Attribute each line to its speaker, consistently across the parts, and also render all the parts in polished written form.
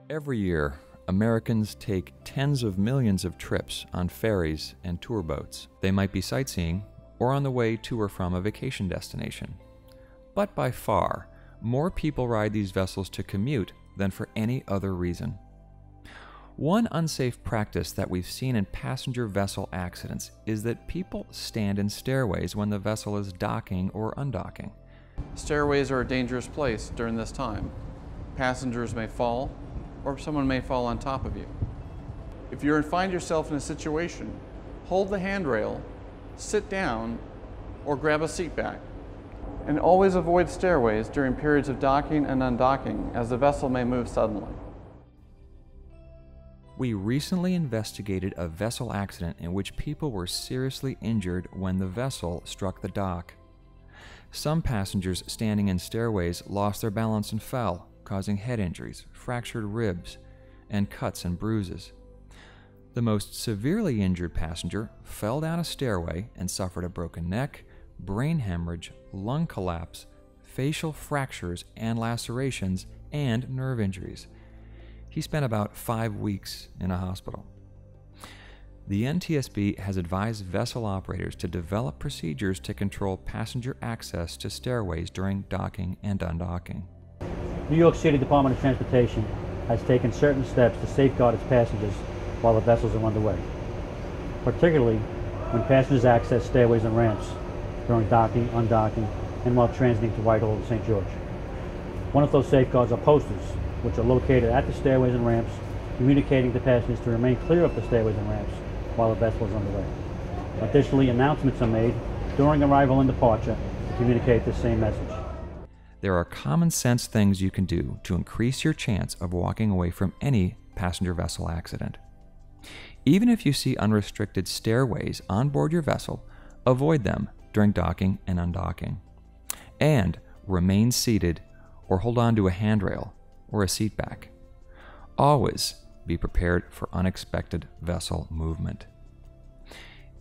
Speaker 1: Every year, Americans take tens of millions of trips on ferries and tour boats. They might be sightseeing or on the way to or from a vacation destination. But by far, more people ride these vessels to commute than for any other reason. One unsafe practice that we've seen in passenger vessel accidents is that people stand in stairways when the vessel is docking or undocking.
Speaker 2: Stairways are a dangerous place during this time. Passengers may fall, or someone may fall on top of you. If you find yourself in a situation, hold the handrail, sit down, or grab a seat back. And always avoid stairways during periods of docking and undocking, as the vessel may move suddenly.
Speaker 1: We recently investigated a vessel accident in which people were seriously injured when the vessel struck the dock. Some passengers standing in stairways lost their balance and fell, causing head injuries, fractured ribs, and cuts and bruises. The most severely injured passenger fell down a stairway and suffered a broken neck, brain hemorrhage, lung collapse, facial fractures and lacerations, and nerve injuries. He spent about 5 weeks in a hospital. The NTSB has advised vessel operators to develop procedures to control passenger access to stairways during docking and undocking.
Speaker 3: New York City Department of Transportation has taken certain steps to safeguard its passengers while the vessels are underway, particularly when passengers access stairways and ramps during docking, undocking, and while transiting to Whitehall and St. George. One of those safeguards are posters, which are located at the stairways and ramps, communicating to passengers to remain clear of the stairways and ramps while the vessel is underway. Additionally, announcements are made during arrival and departure to communicate the same message.
Speaker 1: There are common sense things you can do to increase your chance of walking away from any passenger vessel accident. Even if you see unrestricted stairways on board your vessel, avoid them during docking and undocking. And remain seated or hold on to a handrail or a seat back. Always be prepared for unexpected vessel movement.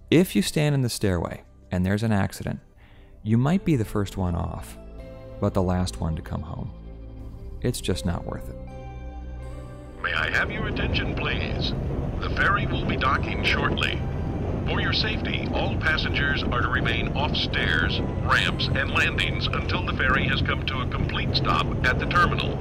Speaker 1: If you stand in the stairway and there's an accident, you might be the first one off, but the last one to come home. It's just not worth it.
Speaker 4: May I have your attention, please? The ferry will be docking shortly. For your safety, all passengers are to remain off stairs, ramps, and landings until the ferry has come to a complete stop at the terminal.